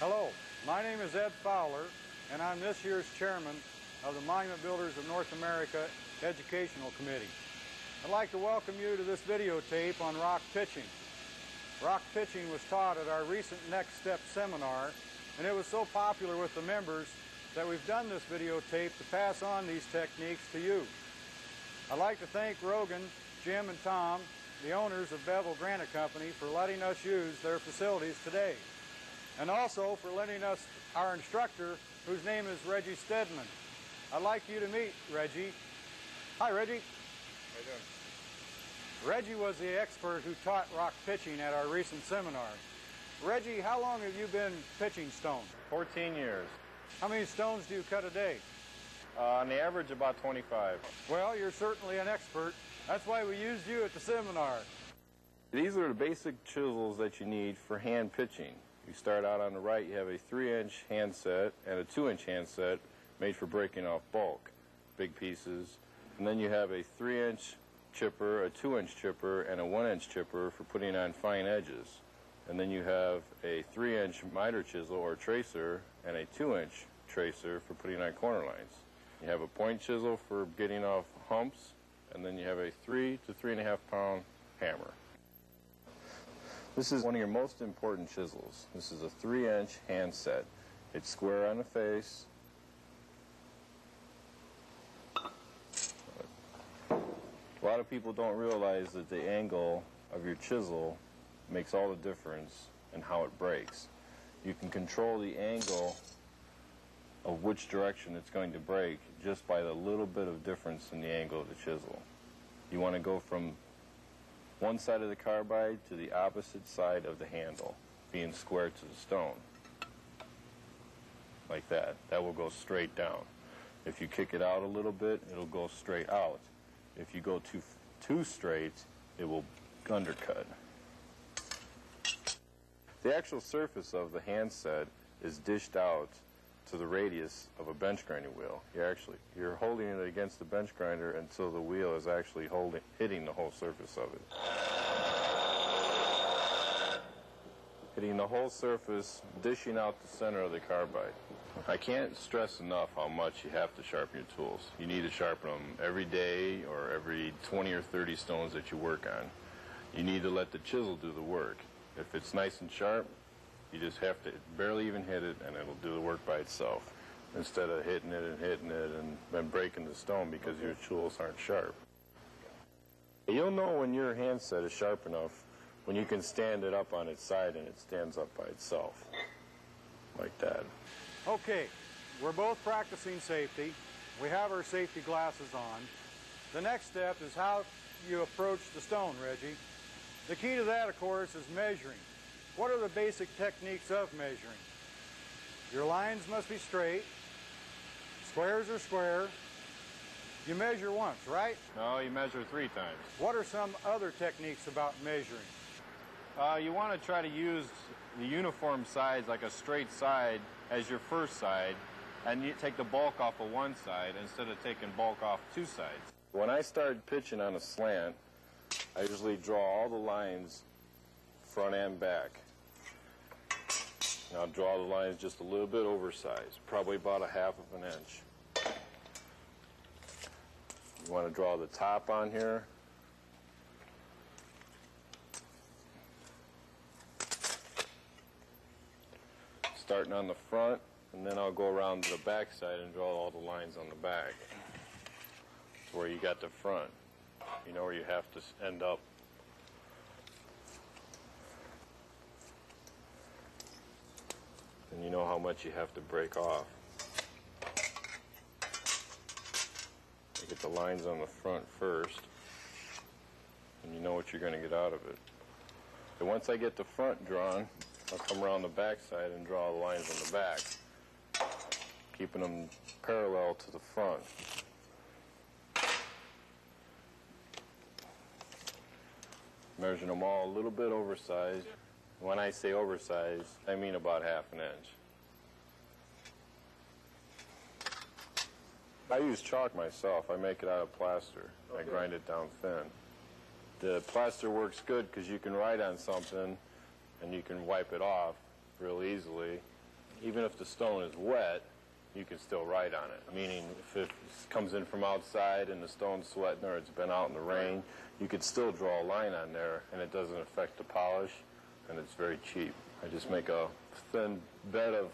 Hello, my name is Ed Fowler, and I'm this year's chairman of the Monument Builders of North America Educational Committee. I'd like to welcome you to this videotape on rock pitching. Rock pitching was taught at our recent Next Step seminar, and it was so popular with the members that we've done this videotape to pass on these techniques to you. I'd like to thank Rogan, Jim, and Tom, the owners of Bevel Granite Company, for letting us use their facilities today, and also for letting us our instructor, whose name is Reggie Stedman. I'd like you to meet Reggie. Hi, Reggie. How you doing? Reggie was the expert who taught rock pitching at our recent seminar. Reggie, how long have you been pitching stones? 14 years. How many stones do you cut a day? On the average, about 25. Well, you're certainly an expert. That's why we used you at the seminar. These are the basic chisels that you need for hand pitching. You start out on the right, you have a 3-inch handset and a 2-inch handset made for breaking off bulk, big pieces. And then you have a 3-inch chipper, a 2-inch chipper, and a 1-inch chipper for putting on fine edges. And then you have a 3-inch miter chisel or tracer and a 2-inch tracer for putting on corner lines. You have a point chisel for getting off humps, and then you have a 3 to 3.5 pound hammer. This is one of your most important chisels. This is a 3-inch handset. It's square on the face. A lot of people don't realize that the angle of your chisel makes all the difference in how it breaks. You can control the angle of which direction it's going to break just by the little bit of difference in the angle of the chisel. You want to go from one side of the carbide to the opposite side of the handle, being square to the stone. Like that. That will go straight down. If you kick it out a little bit, it'll go straight out. If you go too straight, it will undercut. The actual surface of the handset is dished out to the radius of a bench grinding wheel. You're holding it against the bench grinder until the wheel is actually hitting the whole surface of it. Hitting the whole surface, dishing out the center of the carbide. I can't stress enough how much you have to sharpen your tools. You need to sharpen them every day or every 20 or 30 stones that you work on. You need to let the chisel do the work. If it's nice and sharp, you just have to barely even hit it, and it'll do the work by itself, instead of hitting it and then breaking the stone because your tools aren't sharp. You'll know when your handset is sharp enough when you can stand it up on its side and it stands up by itself, like that. Okay, we're both practicing safety. We have our safety glasses on. The next step is how you approach the stone, Reggie. The key to that, of course, is measuring. What are the basic techniques of measuring? Your lines must be straight. Squares are square. You measure once, right? No, you measure 3 times. What are some other techniques about measuring? You want to try to use the uniform sides, like a straight side, as your first side, and you take the bulk off of one side instead of taking bulk off 2 sides. When I start pitching on a slant, I usually draw all the lines front and back. And I'll draw the lines just a little bit oversized, probably about 1/2 inch. You want to draw the top on here. Starting on the front, and then I'll go around to the back side and draw all the lines on the back. To where you got the front. You know where you have to end up. And you know how much you have to break off. You get the lines on the front first, and you know what you're going to get out of it. And once I get the front drawn, I'll come around the back side and draw the lines on the back, keeping them parallel to the front. Measuring them all a little bit oversized. When I say oversized, I mean about 1/2 inch. I use chalk myself. I make it out of plaster. Okay. I grind it down thin. The plaster works good because you can write on something and you can wipe it off real easily. even if the stone is wet, you can still write on it. Meaning, if it comes in from outside and the stone's sweating or it's been out in the rain, you could still draw a line on there and it doesn't affect the polish, and it's very cheap. I just make a thin bed of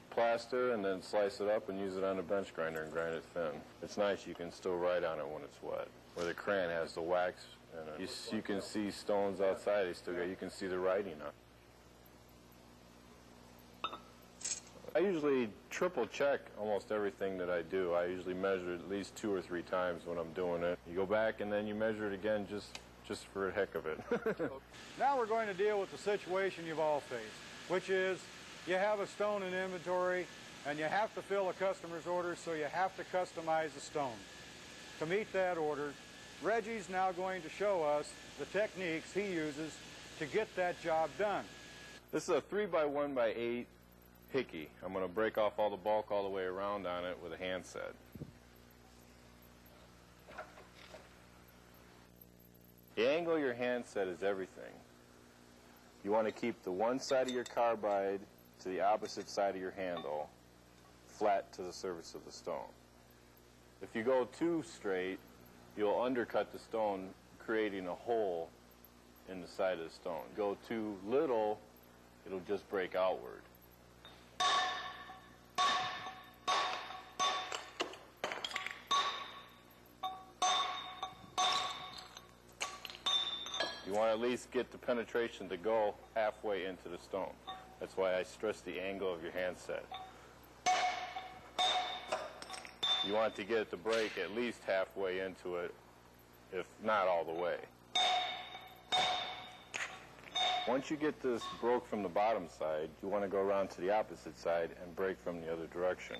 plaster and then slice it up and use it on a bench grinder and grind it thin. It's nice, you can still write on it when it's wet. Where the crayon has the wax in it. You can see stones outside, you can see the writing on it. I usually triple check almost everything that I do. I usually measure it at least 2 or 3 times when I'm doing it. You go back and then you measure it again just for the heck of it. Now we're going to deal with the situation you've all faced, which is you have a stone in inventory and you have to fill a customer's order, so you have to customize the stone. To meet that order, Reggie's now going to show us the techniques he uses to get that job done. This is a 3x1x8 hickey. I'm going to break off all the bulk all the way around on it with a hand set. The angle of your hand set is everything. You want to keep the one side of your carbide to the opposite side of your handle, flat to the surface of the stone. If you go too straight, you'll undercut the stone, creating a hole in the side of the stone. Go too little, it'll just break outward. You want to at least get the penetration to go halfway into the stone. That's why I stress the angle of your hand set. You want to get it to break at least halfway into it, if not all the way. Once you get this broke from the bottom side, you want to go around to the opposite side and break from the other direction.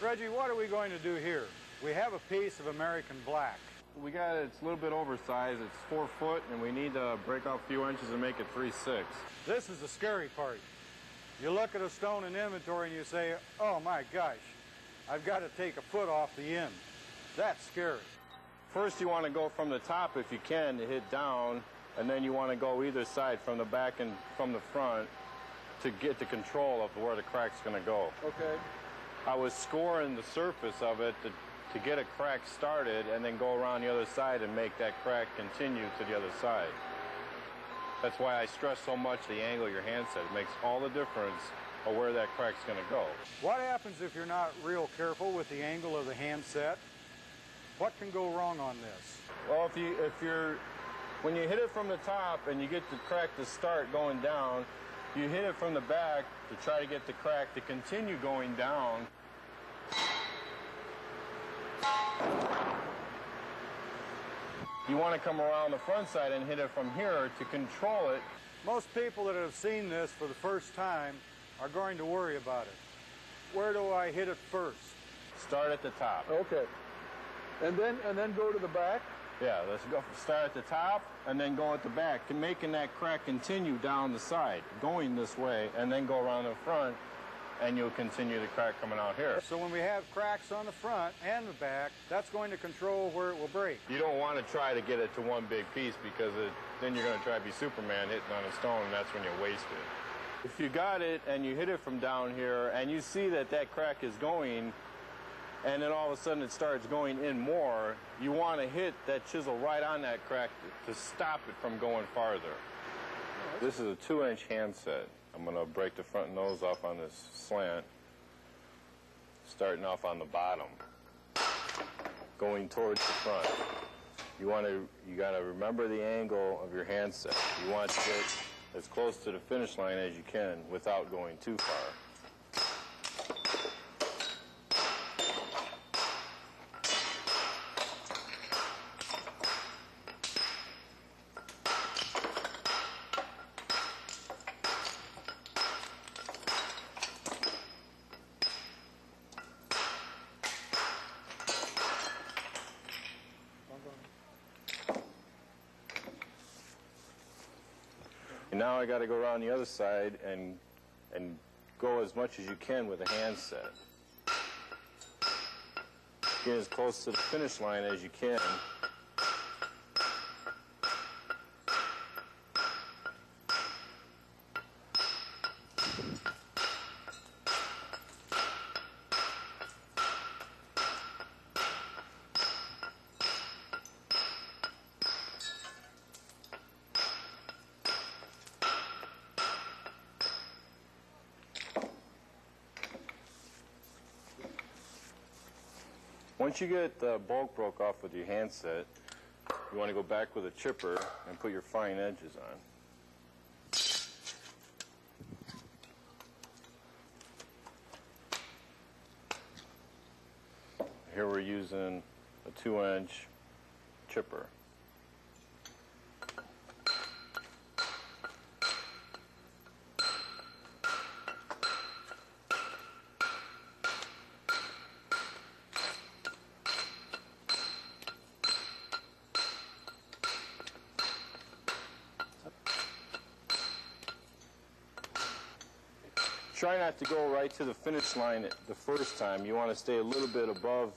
Reggie, what are we going to do here? We have a piece of American black. We got it, it's a little bit oversized. It's 4 foot, and we need to break off a few inches and make it 3/6. This is the scary part. You look at a stone in inventory and you say, oh my gosh, I've got to take a foot off the end. That's scary. First, you want to go from the top, if you can, to hit down, and then you want to go either side, from the back and from the front, to get the control of where the crack's going to go. Okay. I was scoring the surface of it to get a crack started and then go around the other side and make that crack continue to the other side. That's why I stress so much the angle of your hand set. It makes all the difference of where that crack's going to go. What happens if you're not real careful with the angle of the hand set? What can go wrong on this? Well, when you hit it from the top and you get the crack to start going down, you hit it from the back to try to get the crack to continue going down. You want to come around the front side and hit it from here to control it. Most people that have seen this for the first time are going to worry about it. Where do I hit it first? Start at the top. Okay. And then go to the back? Yeah, let's go. Start at the top and then go at the back, making that crack continue down the side, going this way, and then go around the front, and you'll continue the crack coming out here. So when we have cracks on the front and the back, that's going to control where it will break. You don't want to try to get it to one big piece, because then you're going to try to be Superman hitting on a stone, and that's when you waste it. If you got it and you hit it from down here and you see that that crack is going, and then all of a sudden it starts going in more, you want to hit that chisel right on that crack to stop it from going farther. This is a 2-inch hand set. I'm going to break the front nose off on this slant, starting off on the bottom, going towards the front. You got to remember the angle of your hand set. You want to get as close to the finish line as you can without going too far. Now I got to go around the other side and go as much as you can with a handset. Get as close to the finish line as you can. Once you get the bulk broke off with your handset, you want to go back with a chipper and put your fine edges on. Here we're using a 2-inch chipper. Try not to go right to the finish line the first time. You want to stay a little bit above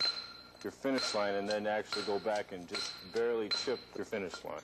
your finish line and then actually go back and just barely chip your finish line.